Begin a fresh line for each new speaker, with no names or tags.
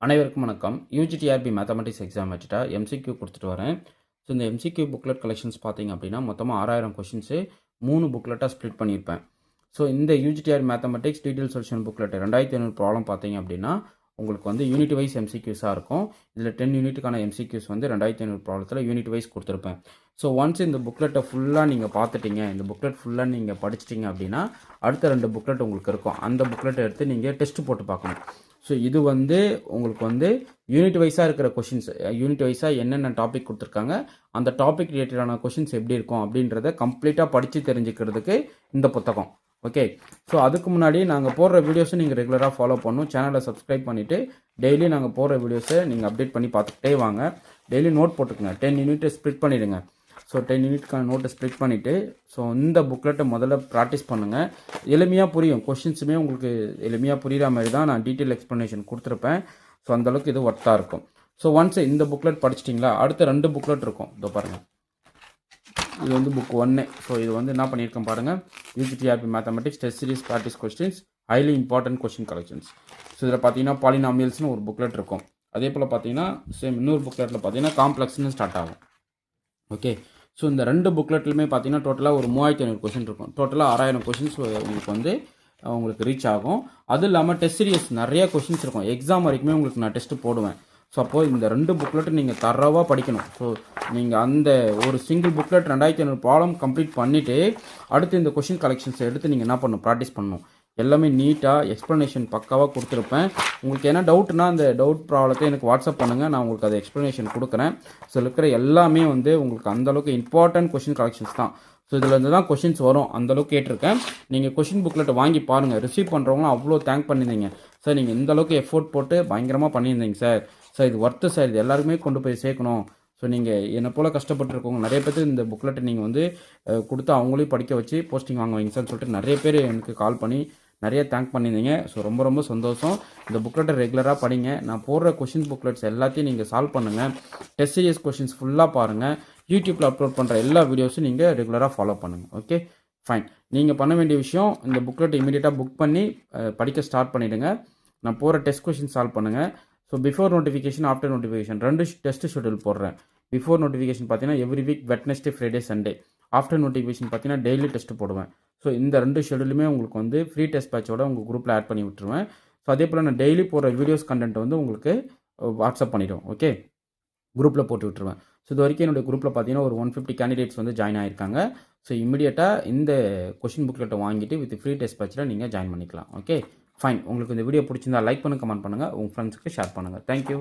அனைவருக்கும் வணக்கம். UGTRB mathematics exam வச்சுட்டா எம்சிக்யூ கொடுத்துட்டு வரேன். ஸோ இந்த எம்சிக்யூ புக்லெட் கலெக்ஷன்ஸ் பார்த்தீங்க அப்படின்னா மொத்தமாக 6000 கொஷின்ஸு 3 புக்லெட்டாக ஸ்ப்ளிட் பண்ணியிருப்பேன். ஸோ இந்த UGTR mathematics detail solution booklet 2500 problem பார்த்தீங்க அப்படின்னா உங்களுக்கு வந்து யூனிட் வைஸ் எம்சிக்யூஸாக இருக்கும். இதில் 10 யூனிட்டுக்கான எம்சிக்யூஸ் வந்து 2500 ப்ராப்ளத்தில் யூனிட் வைஸ் கொடுத்துருப்பேன். ஸோ ஒன்ஸ் இந்த புக்லெட்டை ஃபுல்லாக நீங்கள் பார்த்துட்டீங்க, இந்த புக்லெட் ஃபுல்லாக நீங்கள் படிச்சிட்டிங்க அப்படின்னா அடுத்த 2 புக்லெட் உங்களுக்கு இருக்கும். அந்த புக்லெட்டை எடுத்து நீங்கள் டெஸ்ட் போட்டு பார்க்கணும். ஸோ இது வந்து உங்களுக்கு வந்து யூனிட் வைஸாக இருக்கிற கொஷின்ஸ், யூனிட் வைஸாக என்னென்ன டாபிக் கொடுத்துருக்காங்க, அந்த டாபிக் ரிலேட்டடான கொஷின்ஸ் எப்படி இருக்கும் அப்படின்றத கம்ப்ளீட்டாக படித்து தெரிஞ்சுக்கிறதுக்கு இந்த புத்தகம். ஓகே, ஸோ அதுக்கு முன்னாடி நாங்கள் போடுற வீடியோஸை நீங்கள் ரெகுலராக ஃபாலோ பண்ணணும். சேனலை சப்ஸ்கிரைப் பண்ணிவிட்டு டெய்லி நாங்கள் போடுற வீடியோஸை நீங்கள் அப்டேட் பண்ணி பார்த்துக்கிட்டே வாங்க. டெய்லி நோட் போட்டுக்கோங்க. 10 யூனிட்டை ஸ்ப்ளிட் பண்ணிவிடுங்க. ஸோ 10 யூனிட்கான நோட்டை ஸ்ப்ளிட் பண்ணிவிட்டு ஸோ இந்த புக்லெட்டை முதல்ல ப்ராக்டிஸ் பண்ணுங்கள். எளிமையாக புரியும். கொஷின்ஸுமே உங்களுக்கு எளிமையாக புரிகிற மாதிரி தான் நான் டீட்டெயில் எக்ஸ்ப்ளனேஷன் கொடுத்துருப்பேன். ஸோ அந்தளவுக்கு இது ஒர்த்தாக இருக்கும். ஸோ ஒன்ஸ் இந்த புக்லெட் படிச்சிட்டிங்களா, அடுத்த 2 புக்லெட் இருக்கும். இதோ பாருங்கள், இது வந்து புக் 1. ஸோ இது வந்து என்ன பண்ணியிருக்கேன் பாருங்கள், UGTRB mathematics test series practice questions highly important question collections. So இதில் பார்த்தீங்கன்னா பாலினாமியல்ஸ்னு ஒரு புக்லெட் இருக்கும். அதே போல் பார்த்தீங்கன்னா சேம் இன்னொரு புக்லெட்டில் பார்த்தீங்கன்னா காம்ப்ளெக்ஸ்னு ஸ்டார்ட் ஆகும். ஓகே, ஸோ இந்த 2 புக்லெட்லையுமே பார்த்தீங்கன்னா டோட்டலாக ஒரு 3500 கொஷின் இருக்கும். டோட்டலாக 6000 கொஷின்ஸ் உங்களுக்கு வந்து உங்களுக்கு ரீச் ஆகும். அதுவும் இல்லாமல் டெஸ்ட் சீரியஸ் நிறைய கொஷின்ஸ் இருக்கும். எக்ஸாம் வரைக்குமே உங்களுக்கு நான் டெஸ்ட்டு போடுவேன். ஸோ அப்போது இந்த 2 புக்லெட்டு நீங்கள் தரவாக படிக்கணும். ஸோ நீங்கள் அந்த ஒரு சிங்கிள் புக்லெட் 2500 ப்ராப்ளம் கம்ப்ளீட் பண்ணிவிட்டு அடுத்து இந்த கொஷின் கலெக்ஷன்ஸை எடுத்து நீங்கள் என்ன பண்ணணும், ப்ராக்டிஸ் பண்ணணும். எல்லாமே நீட்டாக எக்ஸ்ப்ளனேஷன் பக்காவாக கொடுத்துருப்பேன். உங்களுக்கு என்ன டவுட்னா அந்த டவுட் ப்ராப்ளத்தை எனக்கு வாட்ஸ்அப் பண்ணுங்கள், நான் உங்களுக்கு அதை எக்ஸ்ப்ளனேஷன் கொடுக்குறேன். ஸோ இருக்கிற எல்லாமே வந்து உங்களுக்கு அந்தளவுக்கு இம்பார்ட்டன்ட் கொஷின் கலெக்ஷன்ஸ் தான். ஸோ இதில் இருந்து தான் கொஷின்ஸ் வரும், அந்தளவுக்கு கேட்டிருக்கேன். நீங்கள் கொஷின் புக்லெட்டை வாங்கி பாருங்கள். ரிசீவ் பண்ணுறவங்களும் அவ்வளோ தேங்க் பண்ணியிருந்தீங்க. சார் நீங்கள் இந்தளவுக்கு எஃபோர்ட் போட்டு பயங்கரமாக பண்ணியிருந்தீங்க சார். சார் இது ஒர்த்து சார், இது எல்லாருமே கொண்டு போய் சேர்க்கணும். ஸோ நீங்கள் என்னை போல் கஷ்டப்பட்டுருக்கவங்க நிறைய பேர் இந்த புக்லெட்டை நீங்கள் வந்து கொடுத்து அவங்களையும் படிக்க வச்சு போஸ்டிங் வாங்க வைங்க சார்னு சொல்லிட்டு நிறைய பேர் எனக்கு கால் பண்ணி நிறைய தேங்க் பண்ணியிருந்தீங்க. ஸோ ரொம்ப ரொம்ப சந்தோஷம். இந்த புக்லெட்டை ரெகுலராக படிங்க. நான் போடுற கொஷின் புக்லெட்ஸ் எல்லாத்தையும் நீங்கள் சால்வ் பண்ணுங்கள். டெஸ்ட் சீரியஸ் கொஷின்ஸ் ஃபுல்லாக பாருங்கள். யூடியூப்பில் அப்லோட் பண்ணுற எல்லா வீடியோஸும் நீங்கள் ரெகுலராக ஃபாலோ பண்ணுங்கள். Okay fine. நீங்கள் பண்ண வேண்டிய விஷயம், இந்த புக்லெட்டை இமீடியட்டாக புக் பண்ணி படிக்க ஸ்டார்ட் பண்ணிவிடுங்க. நான் போகிற டெஸ்ட் கொஷின் சால்வ் பண்ணுங்கள். So before notification, after notification 2 test schedule போடுறேன். பிஃபோர் நோட்டிஃபிகேஷன் பார்த்தீங்கன்னா every week Wednesday, Friday, Sunday. After notification பார்த்தீங்கன்னா டெய்லி டெஸ்ட் போடுவேன். ஸோ இந்த 2 ஷெட்யூலுமே உங்களுக்கு வந்து ஃப்ரீ டெஸ்ட் பேட்சோட உங்கள் குரூப்பில் ஆட் பண்ணி விட்டுருவேன். ஸோ அதே போல் நான் டெய்லி போடுற வீடியோஸ் கண்டென்ட் வந்து உங்களுக்கு வாட்ஸ்அப் பண்ணிவிடுவோம். ஓகே, குரூப்பில் போட்டு விட்டுருவேன். ஸோ இது வரைக்கும் என்னுடைய குரூப்பில் பார்த்தீங்கன்னா ஒரு 150 கேண்டிடேட்ஸ் வந்து ஜாயின் ஆகிருக்காங்க. ஸோ இமீடியட்டாக இந்த கொஷின் புக்லெட்டை வாங்கிட்டு வித் ஃப்ரீ டெஸ்ட் பேட்சில் நீங்கள் ஜாயின் பண்ணிக்கலாம். Okay fine. உங்களுக்கு இந்த வீடியோ பிடிச்சிருந்தா லைக் பண்ணுங்கள், கமெண்ட் பண்ணுங்கள், உங்கள் ஃப்ரெண்ட்ஸுக்கு ஷேர் பண்ணுங்கள். தேங்க்யூ.